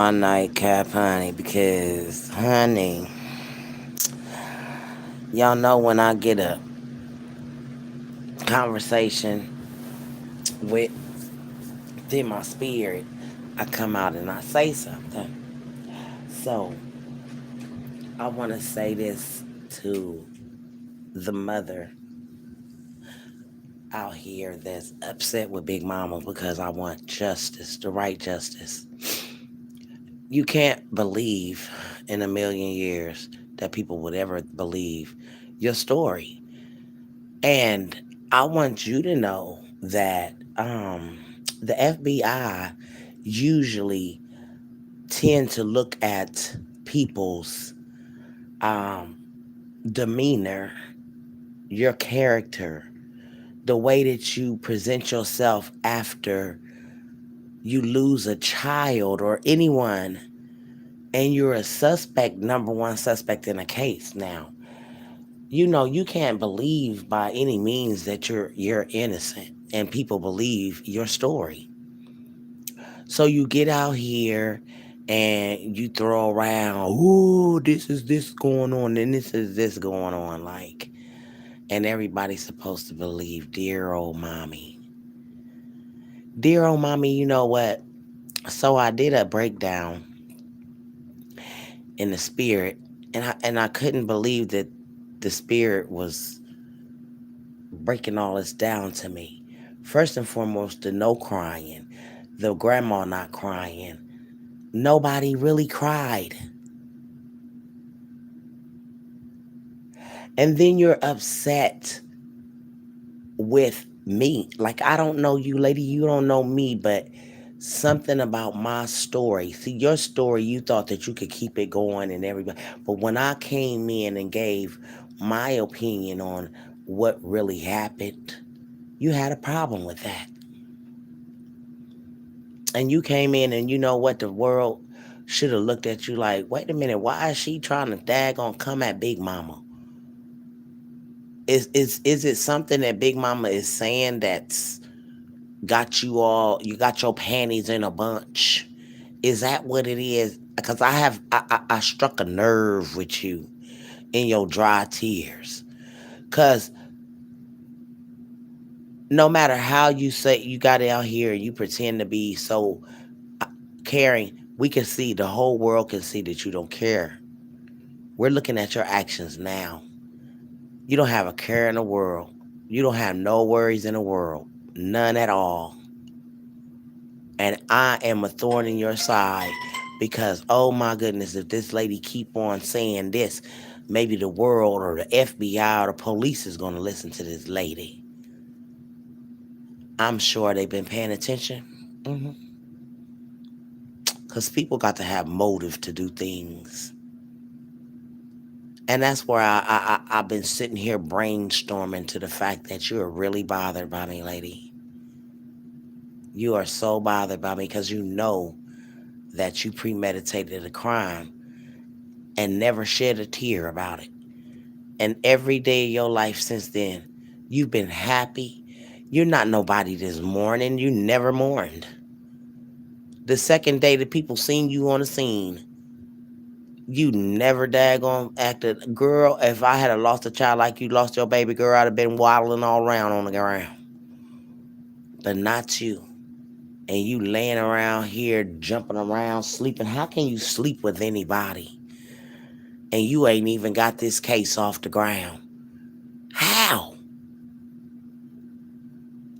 My nightcap, honey, because, honey, y'all know when I get a conversation within my spirit, I come out and I say something. So, I want to say this to the mother out here that's upset with Big Mama because I want justice, the right justice. You can't believe in a million years that people would ever believe your story. And I want you to know that the FBI usually tend to look at people's um, demeanor, your character, the way that you present yourself after you lose a child or anyone, and you're a suspect, number one suspect in a case. Now, you can't believe by any means that you're innocent, and people believe your story. So you get out here and you throw around, ooh, this is this going on, and this is this going on, like, and everybody's supposed to believe dear old mommy. Dear old mommy, you know what? So I did a breakdown in the spirit, and I couldn't believe that the spirit was breaking all this down to me. First and foremost, the no crying, the grandma not crying. Nobody really cried. And then you're upset with me. Like, I don't know you, lady. You don't know me, but something about my story. See, your story, you thought that you could keep it going and everybody. But when I came in and gave my opinion on what really happened, you had a problem with that. And you came in and you know what? The world should have looked at you like, wait a minute, why is she trying to daggone come at Big Mama? Is it something that Big Mama is saying that's got you got your panties in a bunch? Is that what it is? Because I struck a nerve with you in your dry tears. Because no matter how you say you got out here and you pretend to be so caring, we can see, the whole world can see that you don't care. We're looking at your actions now. You don't have a care in the world. You don't have no worries in the world. None at all. And I am a thorn in your side because, oh my goodness, if this lady keep on saying this, maybe the world or the FBI or the police is going to listen to this lady. I'm sure they've been paying attention. Because people got to have motive to do things. And that's where I've been sitting here brainstorming to the fact that you are really bothered by me, lady. You are so bothered by me because you know that you premeditated a crime and never shed a tear about it. And every day of your life since then, you've been happy. You're not nobody this mourning. You never mourned. The second day that people seen you on the scene, you never daggone acted. Girl, if I had a lost a child like you lost your baby girl, I'd have been waddling all around on the ground. But not you. And you laying around here, jumping around, sleeping. How can you sleep with anybody? And you ain't even got this case off the ground. How?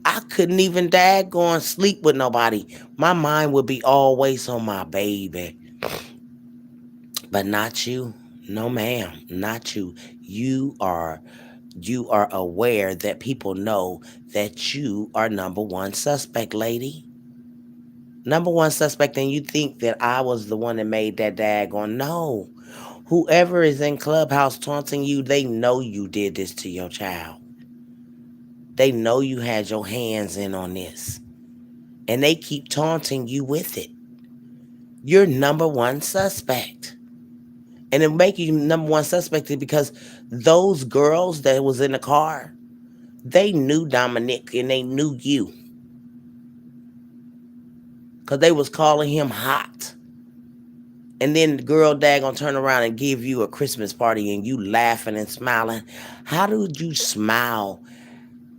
I couldn't even daggone sleep with nobody. My mind would be always on my baby. But not you. No, ma'am. Not you. You are aware that people know that you are number one suspect, lady. Number one suspect, and you think that I was the one that made that daggone. No. Whoever is in Clubhouse taunting you, they know you did this to your child. They know you had your hands in on this. And they keep taunting you with it. You're number one suspect. And it make you number one suspect because those girls that was in the car, they knew Dominic and they knew you. Because they was calling him hot. And then the girl dad gonna turn around and give you a Christmas party and you laughing and smiling. How did you smile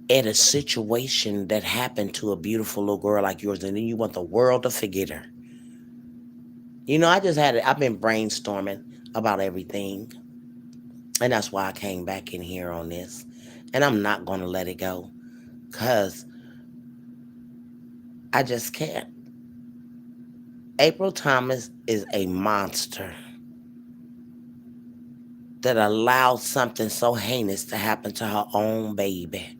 at a situation that happened to a beautiful little girl like yours, and then you want the world to forget her? I've been brainstorming about everything, and that's why I came back in here on this. And I'm not gonna let it go, because I just can't. April Thomas is a monster that allowed something so heinous to happen to her own baby.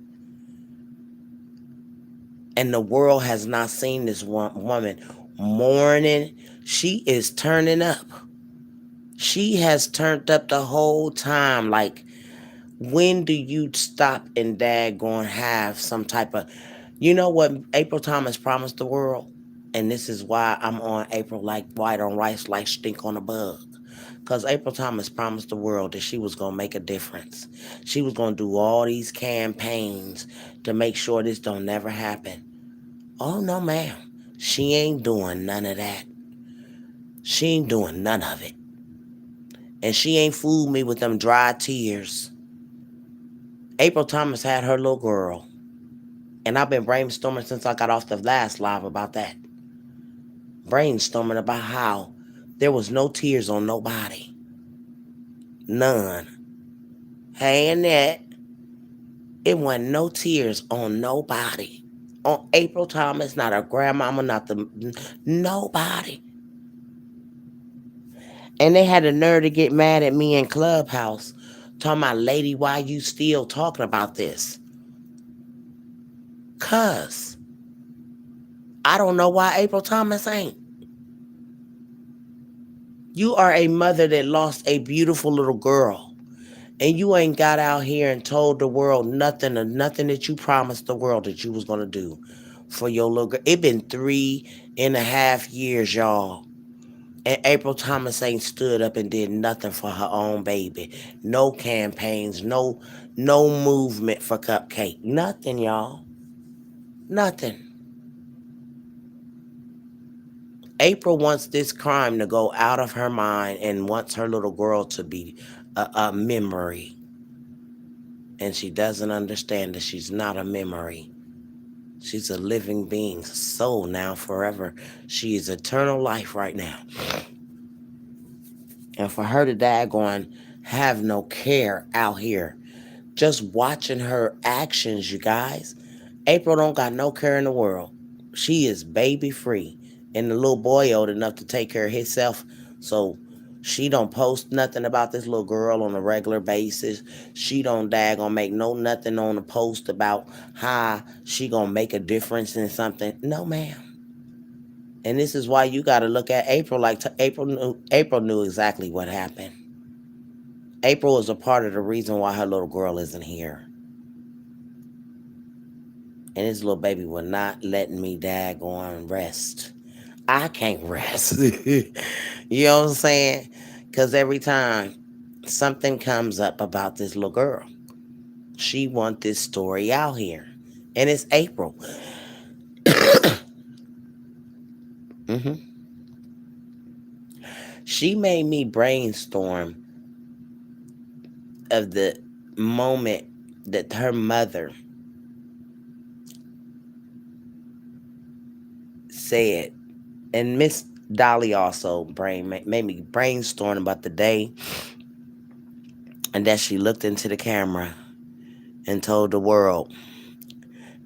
And the world has not seen this woman mourning. She is turning up. She has turned up the whole time. Like, when do you stop and daggone have some type of, you know what April Thomas promised the world? And this is why I'm on April like white on rice, like stink on a bug. Because April Thomas promised the world that she was going to make a difference. She was going to do all these campaigns to make sure this don't never happen. Oh, no, ma'am. She ain't doing none of that. She ain't doing none of it. And she ain't fooled me with them dry tears. April Thomas had her little girl. And I've been brainstorming since I got off the last live about that. Brainstorming about how there was no tears on nobody. None. Hey, Annette. It wasn't no tears on nobody. On April Thomas, not her grandmama, not nobody. And they had the nerve to get mad at me in Clubhouse, talking about, lady, why you still talking about this? 'Cause I don't know why April Thomas ain't. You are a mother that lost a beautiful little girl, and you ain't got out here and told the world nothing of nothing that you promised the world that you was gonna do for your little girl. It been 3.5 years, y'all. And April Thomas ain't stood up and did nothing for her own baby. No campaigns, no movement for Cupcake. Nothing, y'all. Nothing. April wants this crime to go out of her mind and wants her little girl to be a memory. And she doesn't understand that she's not a memory. She's a living being, soul now, forever. She is eternal life right now. And for her to daggone have no care out here, just watching her actions, you guys. April don't got no care in the world. She is baby free. And the little boy old enough to take care of himself. So she don't post nothing about this little girl on a regular basis. She don't daggone make nothing on the post about how she gonna make a difference in something. No, ma'am. And this is why you got to look at April like April knew exactly what happened. April is a part of the reason why her little girl isn't here. And this little baby will not let me daggone rest. I can't rest. You know what I'm saying? Because every time something comes up about this little girl, she want this story out here. And it's April. hmm She made me brainstorm of the moment that her mother said, and Miss Dolly also made me brainstorm about the day and that she looked into the camera and told the world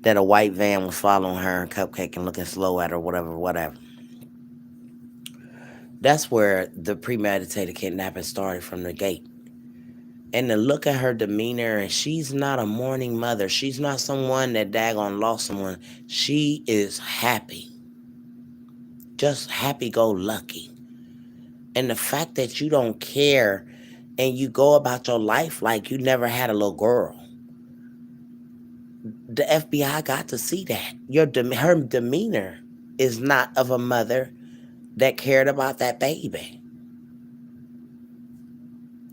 that a white van was following her and Cupcake and looking slow at her, whatever. That's where the premeditated kidnapping started from the gate. And to look at her demeanor, and she's not a mourning mother. She's not someone that daggone lost someone. She is happy. Just happy-go-lucky. And the fact that you don't care and you go about your life like you never had a little girl. The FBI got to see that. Her demeanor is not of a mother that cared about that baby.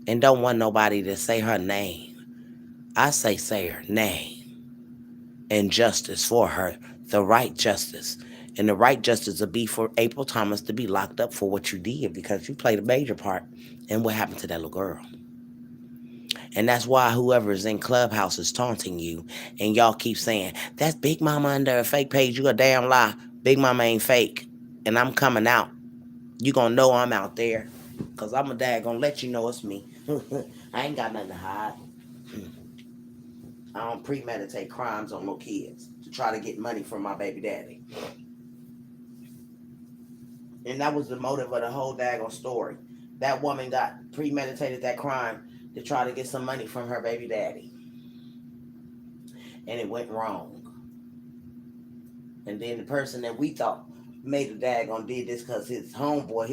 And don't want nobody to say her name. I say her name. And justice for her. The right justice. And the right justice would be for April Thomas to be locked up for what you did because you played a major part in what happened to that little girl. And that's why whoever is in Clubhouse is taunting you. And y'all keep saying, that's Big Mama under a fake page. You a damn lie. Big Mama ain't fake. And I'm coming out. You gonna know I'm out there. Because I'm a dad gonna let you know it's me. I ain't got nothing to hide. I don't premeditate crimes on no kids to try to get money from my baby daddy. And that was the motive of the whole daggone story. That woman got premeditated that crime to try to get some money from her baby daddy. And it went wrong. And then the person that we thought made a daggone did this because his homeboy,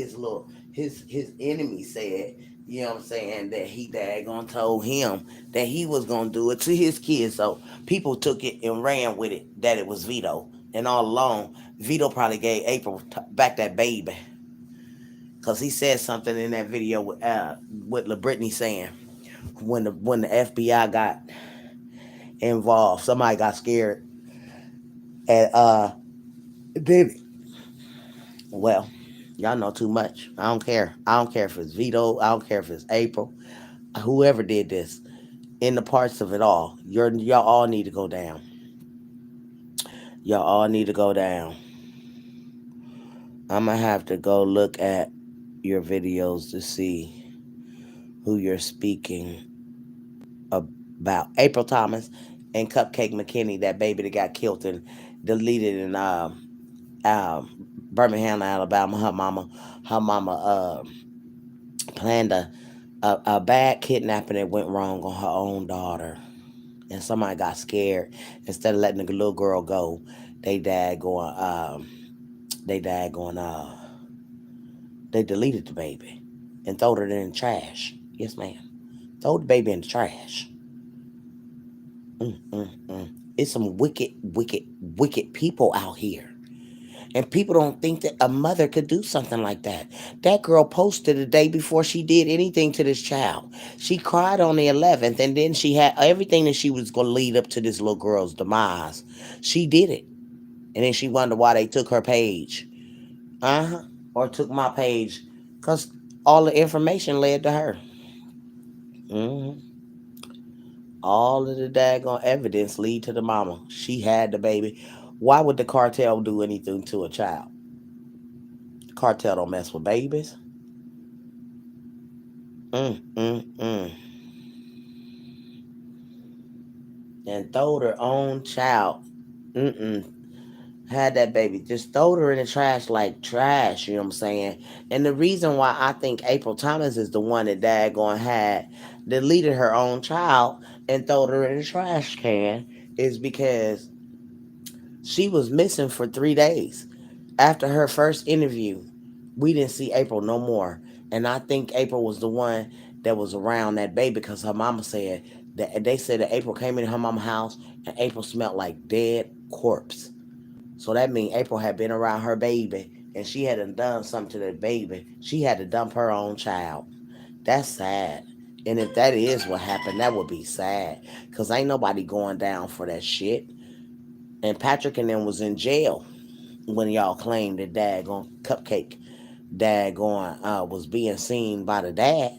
his enemy said, you know what I'm saying, that he daggone told him that he was gonna do it to his kids. So people took it and ran with it that it was Vito. And all along, Vito probably gave April back that baby. Cause he said something in that video with LaBrittany saying when the FBI got involved, somebody got scared and did it. Well, y'all know too much. I don't care. I don't care if it's Vito. I don't care if it's April. Whoever did this, in the parts of it all, y'all all need to go down. Y'all all need to go down. I'm gonna have to go look at your videos to see who you're speaking about. April Thomas and Cupcake McKinney, that baby that got killed and deleted in Birmingham, Alabama. Her mama planned a bad kidnapping that went wrong on her own daughter. And somebody got scared. Instead of letting the little girl go, they dad going they deleted the baby and threw it in the trash. Yes, ma'am. Throw the baby in the trash. It's some wicked, wicked, wicked people out here. And people don't think that a mother could do something like that. That girl posted the day before she did anything to this child. She cried on the 11th, and then she had everything that she was going to lead up to this little girl's demise. She did it. And then she wondered why they took her page. Or took my page. Because all the information led to her. Mm-hmm. All of the daggone evidence lead to the mama. She had the baby. Why would the cartel do anything to a child? The cartel don't mess with babies. Mm, mm, mm. And throwed her own child. Mm-mm. Had that baby. Just throwed her in the trash like trash, you know what I'm saying? And the reason why I think April Thomas is the one that daggone had deleted her own child and throwed her in the trash can is because she was missing for 3 days. After her first interview, we didn't see April no more. And I think April was the one that was around that baby because her mama said that they said that April came in her mama's house and April smelled like dead corpse. So that means April had been around her baby and she had done something to the baby. She had to dump her own child. That's sad. And if that is what happened, that would be sad. Because ain't nobody going down for that shit. And Patrick and them was in jail when y'all claimed that daggone Cupcake daggone was being seen by the dad.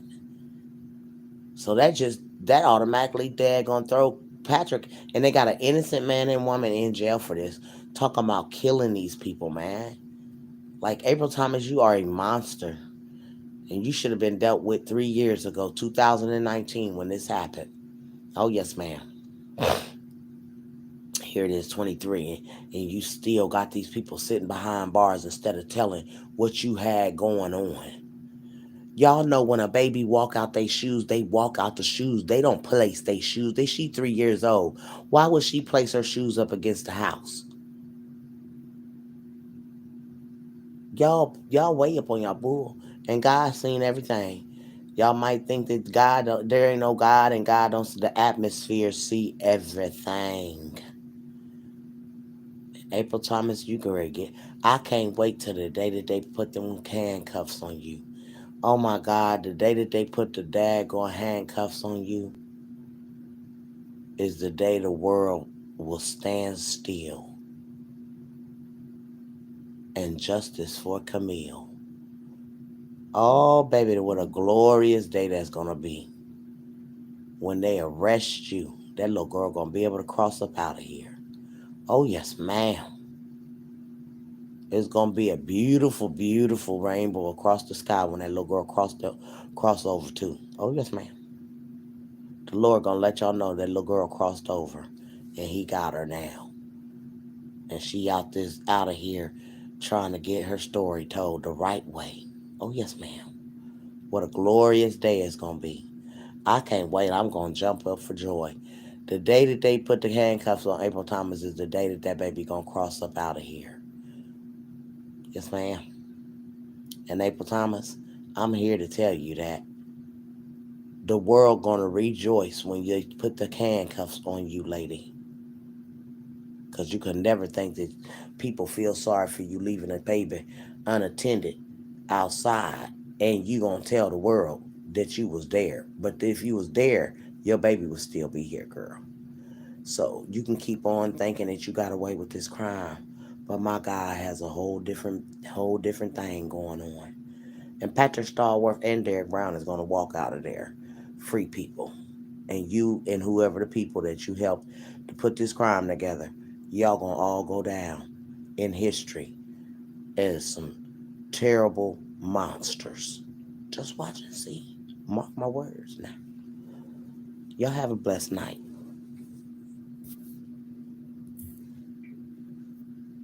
So that automatically daggone throw Patrick, and they got an innocent man and woman in jail for this. Talking about killing these people, man. Like April Thomas, you are a monster. And you should have been dealt with 3 years ago, 2019, when this happened. Oh yes, ma'am. Here it is, 23, and you still got these people sitting behind bars instead of telling what you had going on. Y'all know when a baby walk out their shoes, they walk out the shoes. They don't place their shoes. She 3 years old. Why would she place her shoes up against the house? Y'all way up on y'all bull. And God seen everything. Y'all might think that there ain't no God and God don't see the atmosphere, see everything. April Thomas, you can ready get. I can't wait till the day that they put them handcuffs on you. Oh my God, the day that they put the daggone handcuffs on you is the day the world will stand still. and justice for Camille. Oh, baby, what a glorious day that's gonna be when they arrest you. That little girl gonna be able to cross up out of here. Oh yes, ma'am. It's gonna be a beautiful, beautiful rainbow across the sky when that little girl cross over too. Oh yes, ma'am. The Lord gonna let y'all know that little girl crossed over, and He got her now, and she out of here, trying to get her story told the right way. Oh yes, ma'am. What a glorious day it's gonna be. I can't wait. I'm gonna jump up for joy. The day that they put the handcuffs on April Thomas is the day that that baby gonna cross up out of here. Yes, ma'am. And April Thomas, I'm here to tell you that the world gonna rejoice when you put the handcuffs on you, lady. Cause you could never think that people feel sorry for you leaving a baby unattended outside, and you gonna tell the world that you was there. But if you was there, your baby would still be here, girl. So you can keep on thinking that you got away with this crime, but my God has a whole different thing going on. And Patrick Starworth and Derek Brown is going to walk out of there, free people. And you and whoever the people that you helped to put this crime together, y'all gonna all go down in history as some terrible monsters. Just watch and see. Mark my words now. Y'all have a blessed night.